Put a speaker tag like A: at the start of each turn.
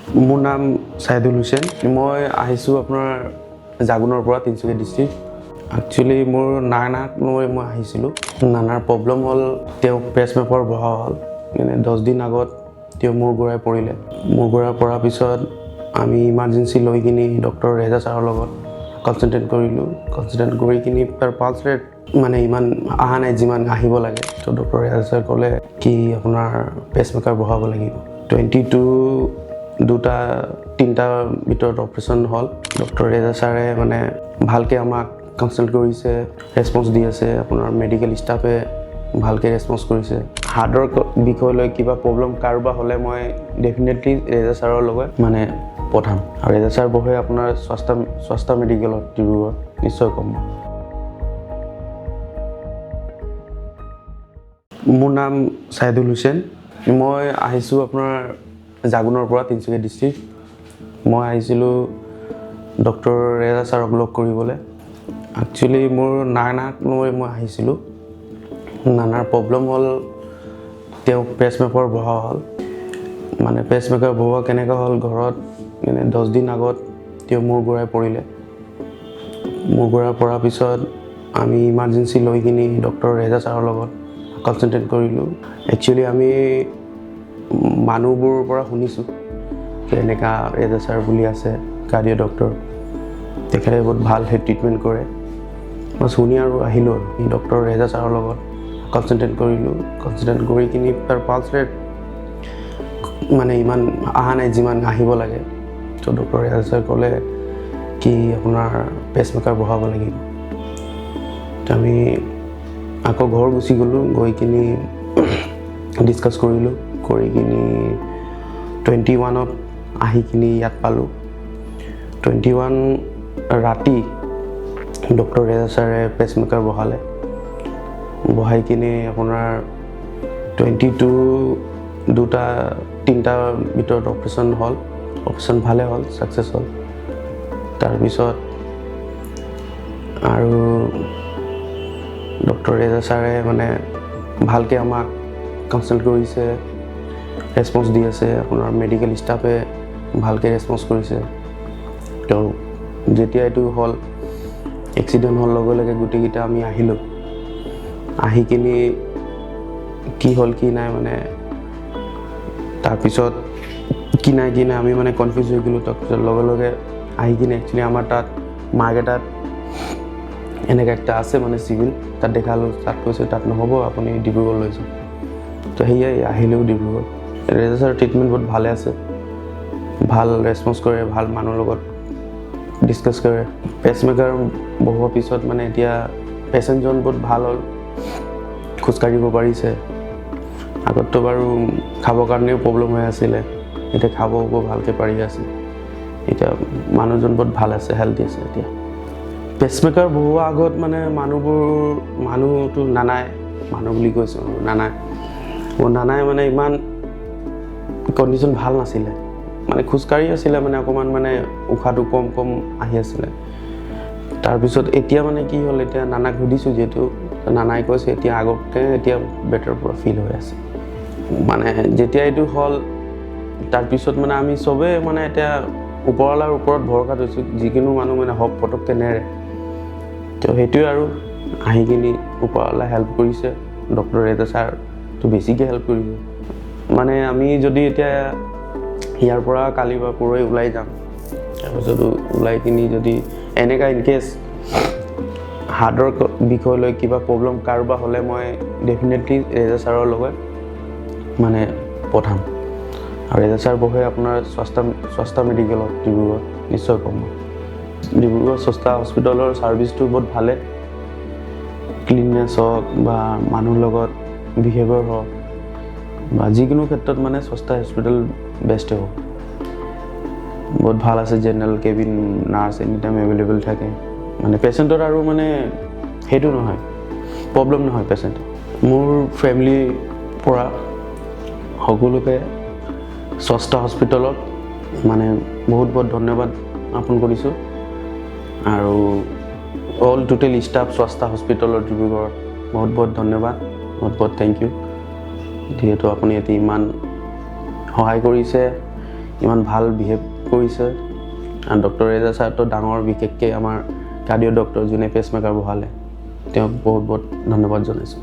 A: মোৰ নাম ছাইদুল হুছেইন। মই আহিছোঁ আপোনাৰ জাগুনৰ পৰা, তিনিচুকীয়া ডিষ্ট্ৰিক্ট। একচুৱেলি মোৰ নানাক লৈ মই আহিছিলোঁ। নানাৰ প্ৰব্লেম হ'ল, তেওঁ পেচমেকাৰ বহা হ'ল। 10 দিন আগত তেওঁ মূৰ ঘূৰাই পৰিলে। মূৰ ঘূৰাই পৰাৰ পিছত আমি ইমাৰ্জেঞ্চি লৈ কিনি ডক্টৰ ৰেজা ছাৰৰ লগত কনচালটেট কৰিলোঁ। কনচালটেট কৰি কিনি তাৰ পালছ ৰেট ইমান অহা নাই যিমান আহিব লাগে। তো ডক্টৰ ৰেজা ছাৰে ক'লে কি আপোনাৰ পেচমেকাৰ বহাব লাগিব। 3টাৰ ভিতৰত অপাৰেশ্যন হ'ল। ডক্টৰ ৰেজা ছাৰে ভালকৈ আমাক কনচাল্ট কৰিছে, ৰেছপন্স দি আছে। আপোনাৰ মেডিকেল ষ্টাফে ভালকৈ ৰেছপন্স কৰিছে। হাৰ্টৰ বিষয় লৈ কিবা প্ৰব্লেম কাৰোবাৰ হ'লে মই ডেফিনেটলি ৰেজা ছাৰৰ লগত পঠাম। আৰু ৰেজা ছাৰ বহে আপোনাৰ স্বাস্থ্য মেডিকেলত ডিব্ৰুগড়, নিশ্চয় ক'ম। মোৰ নাম ছাইদুল হুছেইন। মই আহিছোঁ আপোনাৰ জাগুনৰ পৰা, তিনিচুকীয়া ডিষ্ট্ৰিক্ট। মই আহিছিলোঁ ডক্টৰ ৰেজা ছাৰক লগ কৰিবলৈ। একচুৱেলি মোৰ নানাক লৈ মই আহিছিলোঁ। নানাৰ প্ৰব্লেম হ'ল, তেওঁ পেচমেকাৰ বহা হ'ল। পেচমেকাৰ বহোৱা কেনেকৈ হ'ল, ঘৰত 10 দিন আগত তেওঁ মূৰ ঘূৰাই পৰিলে। মূৰ ঘূৰাই পৰাৰ পিছত আমি ইমাৰ্জেঞ্চি লৈ কিনি ডক্টৰ ৰেজা ছাৰৰ লগত কনচালটেট কৰিলোঁ। একচুৱেলি আমি মানুহবোৰৰ পৰা শুনিছোঁ যে এনেকুৱা ৰেজা ছাৰ বুলি আছে, কাৰ্ডিঅ' ডক্টৰ, তেখেতে বহুত ভাল ট্ৰিটমেণ্ট কৰে। মই শুনি আৰু আহিলোঁ আৰু ডক্টৰ ৰেজা ছাৰৰ লগত কনচালটেট কৰিলোঁ। কনচালটেট কৰি কিনি তাৰ পালছ ৰেট ইমান অহা নাই যিমান আহিব লাগে। তো ডক্টৰ ৰেজা ছাৰে ক'লে কি আপোনাৰ পেচমেকাৰ বহাব লাগিব। তো আমি আকৌ ঘৰ গুচি গ'লোঁ। গৈ কিনি ডিছকাছ কৰিলোঁ। কৰি কিনি 21ত আহি কিনি ইয়াত পালোঁ। 21 ৰাতি ডক্টৰ ৰেজা ছাৰে পেচমেকাৰ বহালে। বহাই কিনি আপোনাৰ 3টাৰ ভিতৰত অপাৰেশ্যন হ'ল। অপাৰেশ্যন ভালে হ'ল, ছাকচেছ হ'ল। তাৰপিছত আৰু ডক্টৰ ৰেজা ছাৰে ভালকৈ আমাক কনচাল্ট কৰিছে, ৰেছপন্স দি আছে। আপোনাৰ মেডিকেল ষ্টাফে ভালকৈ ৰেছপন্স কৰিছে। তো যেতিয়া এইটো হ'ল, এক্সিডেণ্ট হোৱাৰ লগে লগে গোটেইকেইটা আমি আহিলোঁ। আহি কিনি কি হ'ল কি নাই তাৰপিছত কি নাই আমি কনফিউজ হৈ গ'লোঁ। তাৰপিছত লগে লগে আহি কিনে একচুৱেলি আমাৰ তাত মাৰ্কেটাত এনেকৈ একটা আছে চিভিল, তাত দেখালোঁ। তাত কৈছে তাত নহ'ব, আপুনি ডিব্ৰুগড় লৈ যাওক। তো সেয়াই আহিলেও ডিব্ৰুগড়। ৰেজা ছাৰৰ ট্ৰিটমেণ্ট বহুত ভালে আছে, ভাল ৰেছপন্স কৰে, ভাল মানুহৰ লগত ডিছকাছ কৰে। পেচমেকাৰ বহোৱাৰ পিছত এতিয়া পেচেণ্টজন বহুত ভাল হ'ল, খোজকাঢ়িব পাৰিছে। আগততো বাৰু খাবৰ কাৰণেও প্ৰব্লেম হৈ আছিলে, এতিয়া খাব ভালকৈ পাৰি আছে। এতিয়া মানুহজন বহুত ভাল আছে, হেল্ডি আছে এতিয়া। পেচমেকাৰ বহোৱাৰ আগত মানুহটো নানাই, মানুহ বুলি কৈছোঁ, নানাই ইমান কণ্ডিশ্যন ভাল নাছিলে। খোজকাঢ়ি আছিলে, অকণমান উশাহটো কম আহি আছিলে। তাৰপিছত এতিয়া কি হ'ল, এতিয়া নানাক সুধিছোঁ যিহেতু, নানাই কৈছে এতিয়া আগতকৈ এতিয়া বেটাৰ পৰা ফিল হৈ আছে। যেতিয়া এইটো হ'ল, তাৰপিছত আমি চবেই এতিয়া ওপৰৱালাৰ ওপৰত ভৰসা থৈছোঁ। যিকোনো মানুহ পটককৈ নেৰে। তো সেইটোৱে আৰু আহি কিনি ওপৰৱালাই হেল্প কৰিছে। ডক্টৰ ৰেজা ছাৰটো বেছিকৈ হেল্প কৰিছে। আমি যদি এতিয়া ইয়াৰ পৰা কালি বা পৰহি ওলাই যাম, তাৰপিছতো ওলাই কিনি যদি এনেকুৱা ইনকেছ হাৰ্টৰ বিষয় লৈ কিবা প্ৰব্লেম কাৰোবাৰ হ'লে মই ডেফিনেটলি ৰেজা ছাৰৰ লগত পঠাম। আৰু ৰেজা ছাৰ বহে আপোনাৰ স্বাস্থ্য মেডিকেলত ডিব্ৰুগড়, নিশ্চয় ক'ম। ডিব্ৰুগড় স্বাস্থ্য হস্পিটেলৰ ছাৰ্ভিচটো বহুত ভালে। ক্লিননেছ হওক বা মানুহৰ লগত বিহেভিয়াৰ হওক বা যিকোনো ক্ষেত্ৰত স্বাস্থ্য হস্পিটেল বেষ্টে হ'ব। বহুত ভাল আছে। General cabin, nurse any time available থাকে। পেচেণ্টৰ আৰু সেইটো নহয়, প্ৰব্লেম নহয় পেচেণ্টৰ। মোৰ ফেমিলিৰ পৰা সকলোকে স্বাস্থ্য হস্পিটেলত বহুত ধন্যবাদ জ্ঞাপন কৰিছোঁ। আৰু অল টোটেল ষ্টাফ স্বাস্থ্য হস্পিটেলৰ ডিব্ৰুগড় বহুত ধন্যবাদ, বহুত থেংক ইউ। যিহেতু আপুনি ইমান সহায় কৰিছে, ইমান ভাল বিহেভ কৰিছে। আৰু ডক্টৰ ৰেজা ছাৰটো ডাঙৰ, বিশেষকৈ আমাৰ কাৰ্ডিঅ' ডক্টৰ যোনে পেচমেকাৰ বহালে, তেওঁক বহুত বহুত ধন্যবাদ জনাইছোঁ।